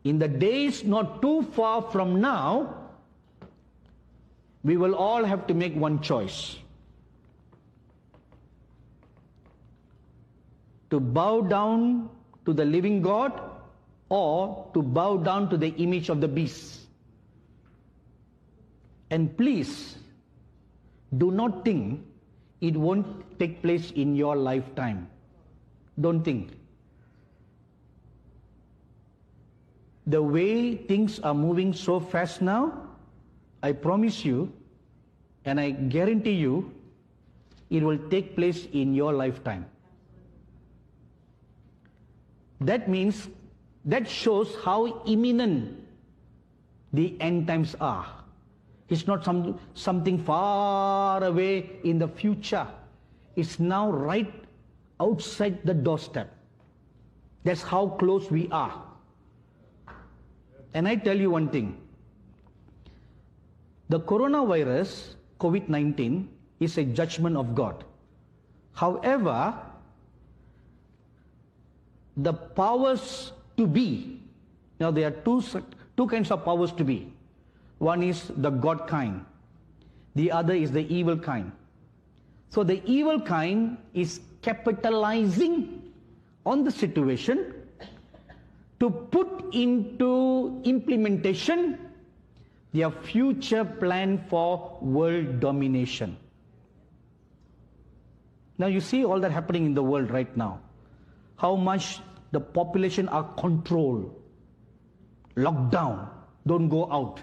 In the days not too far from now, we will all have to make one choice. To bow down to the living God or to bow down to the image of the beast. And please, do not think it won't take place in your lifetime. Don't think. The way things are moving so fast now, I promise you, and I guarantee you, it will take place in your lifetime. That means, that shows how imminent the end times are. It's not something far away in the future. It's now right outside the doorstep. That's how close we are. And I tell you one thing. The coronavirus, COVID-19, is a judgment of God. However, the powers to be, now there are two kinds of powers to be. One is the God kind. The other is the evil kind. So the evil kind is capitalizing on the situation to put into implementation their future plan for world domination. Now you see all that happening in the world right now. How much the population are controlled, locked down, don't go out.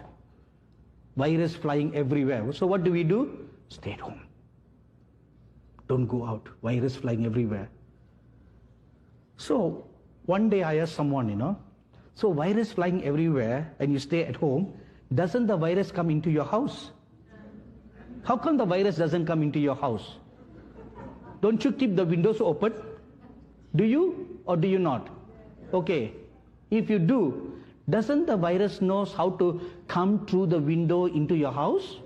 Virus flying everywhere. So what do? Stay at home. Don't go out. Virus flying everywhere. So one day I asked someone, so virus flying everywhere and you stay at home, doesn't the virus come into your house? How come the virus doesn't come into your house? Don't you keep the windows open? Do you or do you not? Okay. If you do, doesn't the virus knows how to come through the window into your house?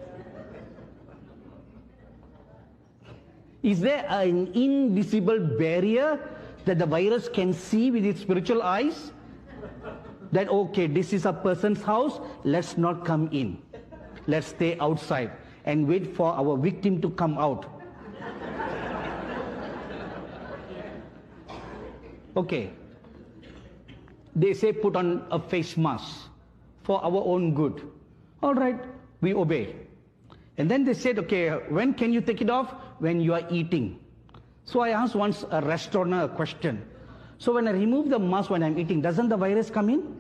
Is there an invisible barrier that the virus can see with its spiritual eyes? That, okay, this is a person's house, let's not come in. Let's stay outside and wait for our victim to come out. Okay. They say put on a face mask for our own good. All right, we obey. And then they said, okay, when can you take it off? When you are eating. So I asked once a restaurant a question. So when I remove the mask when I'm eating, doesn't the virus come in?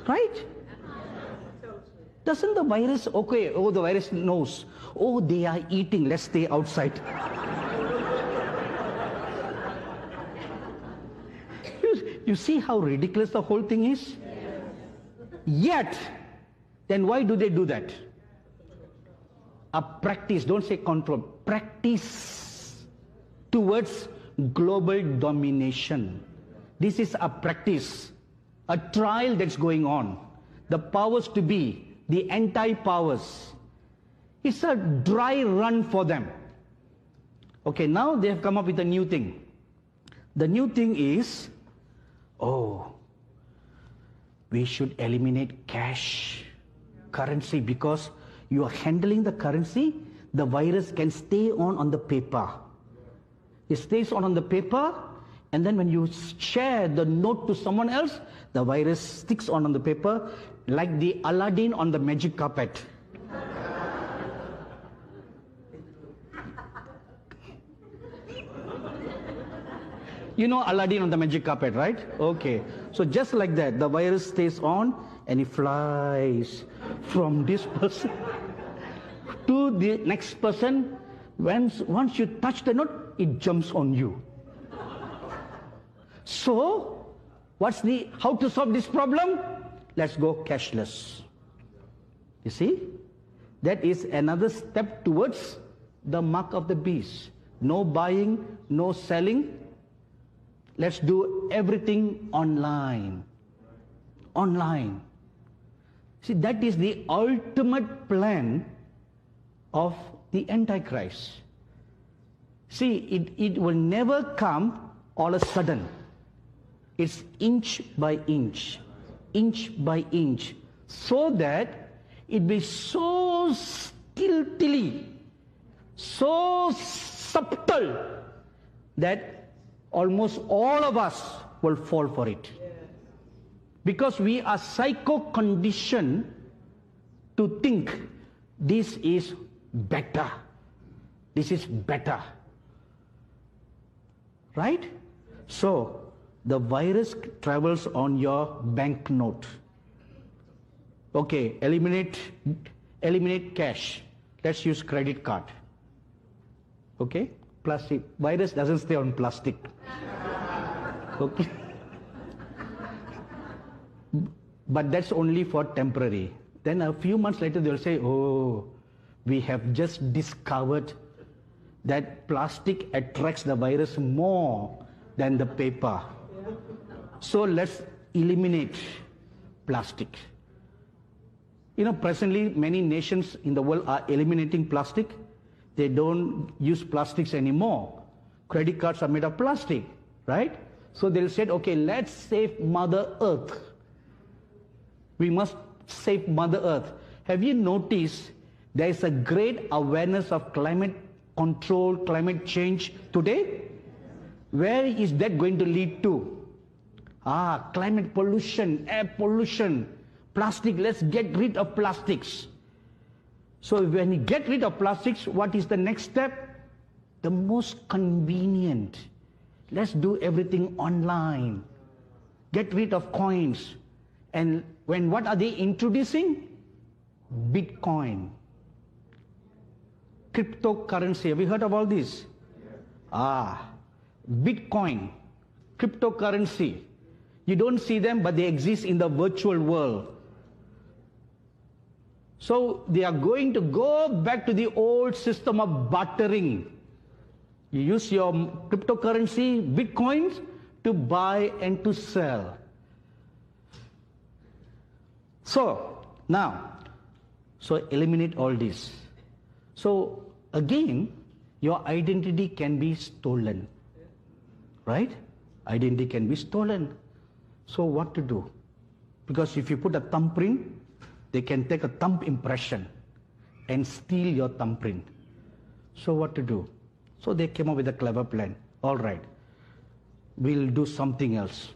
Right? Doesn't the virus, okay, oh, the virus knows. Oh, they are eating, let's stay outside. You see how ridiculous the whole thing is? Yet, then why do they do that? A practice, don't say control, practice towards global domination. This is a practice, a trial that's going on. The powers to be, the anti-powers. It's a dry run for them. Okay, now they have come up with a new thing. The new thing is, oh, we should eliminate cash, currency, because you are handling the currency, the virus can stay on the paper. It stays on the paper, and then when you share the note to someone else, the virus sticks on the paper like the Aladdin on the magic carpet. You know Aladdin on the magic carpet, right? Okay. So just like that, the virus stays on and it flies from this person to the next person. Once you touch the note, it jumps on you. So, how to solve this problem? Let's go cashless. You see? That is another step towards the mark of the beast. No buying, no selling. Let's do everything online. Online. See, that is the ultimate plan of the Antichrist. See, it will never come all of a sudden. It's inch by inch, so that it be so skillfully, so subtle, that almost all of us will fall for it. Because we are psycho-conditioned to think this is better. This is better. Right? So, the virus travels on your banknote. Okay, eliminate cash. Let's use credit card. Okay? Plastic. Virus doesn't stay on plastic. Okay? But that's only for temporary. Then a few months later they'll say, oh, we have just discovered that plastic attracts the virus more than the paper. So let's eliminate plastic. You know, presently many nations in the world are eliminating plastic. They don't use plastics anymore. Credit cards are made of plastic, right? So they'll say, okay, let's save Mother Earth. We must save Mother Earth. Have you noticed there is a great awareness of climate control, climate change today? Where is that going to lead to? Climate pollution, air pollution, plastic. Let's get rid of plastics. So when you get rid of plastics, what is the next step? The most convenient. Let's do everything online. Get rid of coins. And what are they introducing? Bitcoin. Cryptocurrency. Have you heard of all this? Bitcoin. Cryptocurrency. You don't see them, but they exist in the virtual world. So they are going to go back to the old system of bartering. You use your cryptocurrency, Bitcoins, to buy and to sell. So eliminate all this. So again, your identity can be stolen, right? Identity can be stolen. So what to do? Because if you put a thumbprint, they can take a thumb impression and steal your thumbprint. So what to do? So they came up with a clever plan. All right, we'll do something else.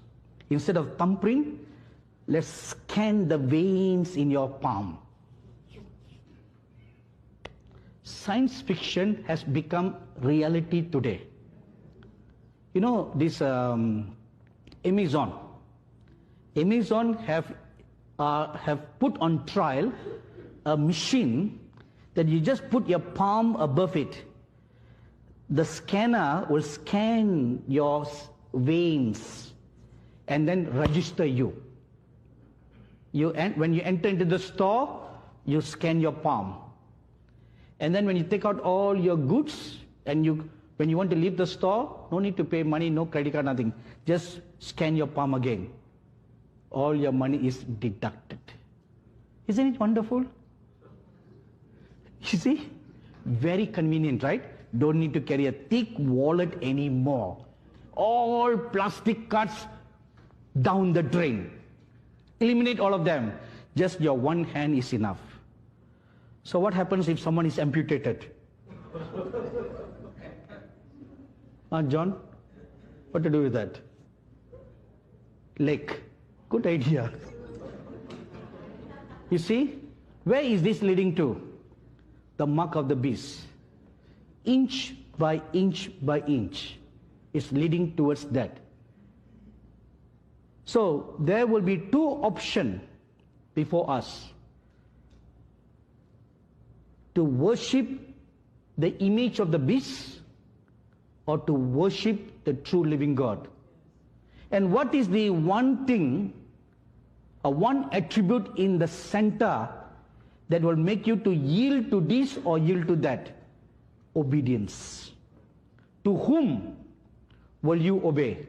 Instead of thumbprint, let's scan the veins in your palm. Science fiction has become reality today. You know, this Amazon have put on trial a machine that you just put your palm above it. The scanner will scan your veins and then register you. When you enter into the store, you scan your palm. And then when you take out all your goods and when you want to leave the store, no need to pay money, no credit card, nothing. Just scan your palm again. All your money is deducted. Isn't it wonderful? You see? Very convenient, right? Don't need to carry a thick wallet anymore. All plastic cards down the drain. Eliminate all of them. Just your one hand is enough. So what happens if someone is amputated? John, what to do with that? Leg. Good idea. You see, where is this leading to? The mark of the beast. Inch by inch by inch is leading towards that. So there will be two options before us. To worship the image of the beast or to worship the true living God. And what is the one thing, one attribute in the center that will make you to yield to this or yield to that? Obedience. To whom will you obey?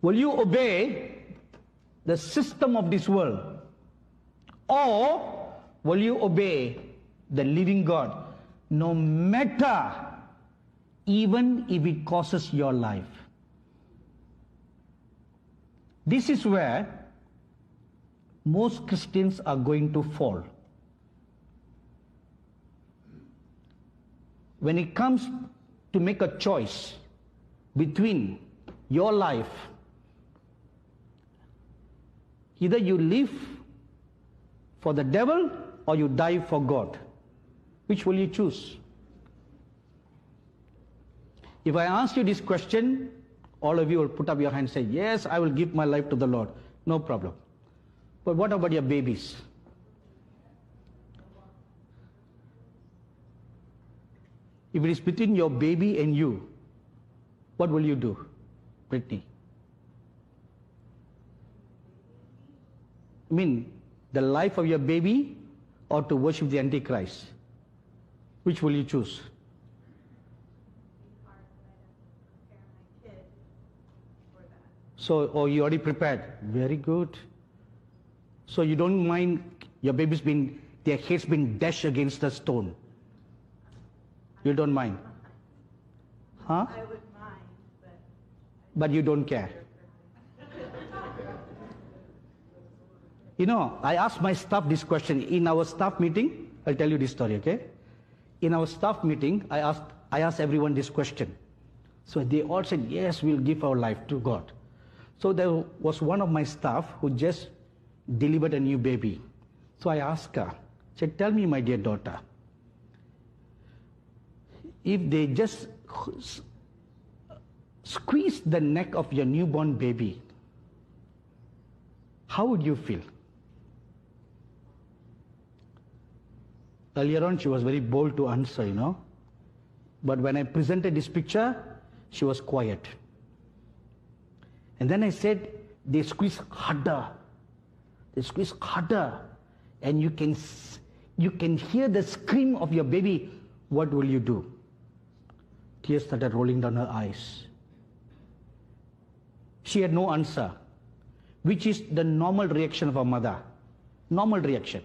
Will you obey the system of this world? Or will you obey the living God, no matter, even if it costs your life? This is where most Christians are going to fall. When it comes to make a choice between your life, either you live for the devil or you die for God. Which will you choose? If I ask you this question, all of you will put up your hand and say, yes, I will give my life to the Lord. No problem. But what about your babies? If it is between your baby and you, what will you do, Brittany? I mean, the life of your baby or to worship the Antichrist? Which will you choose? So, you already prepared. Very good. So you don't mind your baby's their heads been dashed against the stone. You don't mind? Huh? I would mind, but you don't care. You know, I asked my staff this question in our staff meeting. I'll tell you this story, okay? In our staff meeting, I asked everyone this question. So they all said, yes, we'll give our life to God. So there was one of my staff who just delivered a new baby. So I asked her, said, tell me, my dear daughter, if they just squeeze the neck of your newborn baby, how would you feel? Earlier on, she was very bold to answer, you know. But when I presented this picture, she was quiet. And then I said, they squeeze harder. They squeeze harder. And you can hear the scream of your baby. What will you do? Tears started rolling down her eyes. She had no answer, which is the normal reaction of a mother. Normal reaction.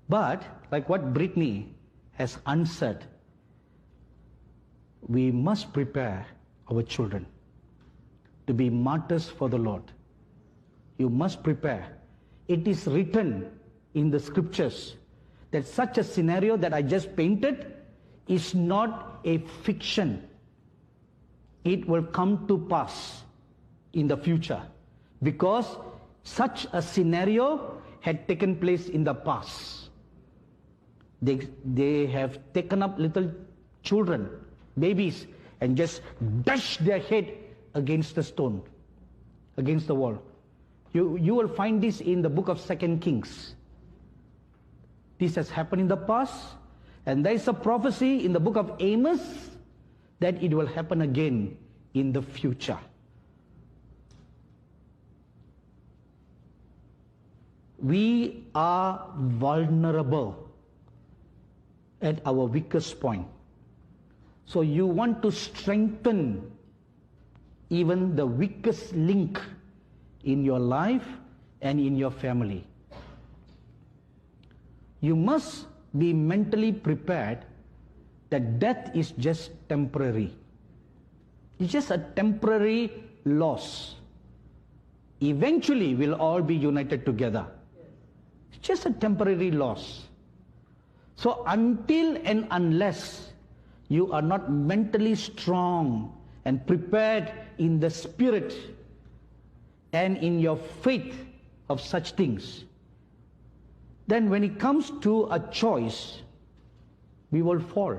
But, like what Brittany has answered, we must prepare our children to be martyrs for the Lord. You must prepare. It is written in the scriptures that such a scenario that I just painted is not a fiction. It will come to pass in the future because such a scenario had taken place in the past. They have taken up little children, babies, and just dashed their head against the stone, against the wall. You will find this in the book of 2 Kings. This has happened in the past, and there is a prophecy in the book of Amos that it will happen again in the future. We are vulnerable at our weakest point. So you want to strengthen even the weakest link in your life and in your family. You must be mentally prepared that death is just temporary. It's just a temporary loss. Eventually we'll all be united together. It's just a temporary loss. So until and unless you are not mentally strong and prepared in the spirit and in your faith of such things, then when it comes to a choice, we will fall.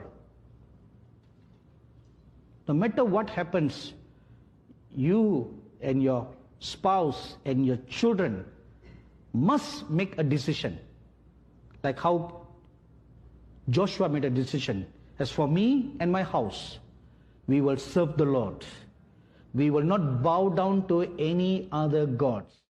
No matter what happens, you and your spouse and your children must make a decision. Like how Joshua made a decision. As for me and my house, we will serve the Lord. We will not bow down to any other gods.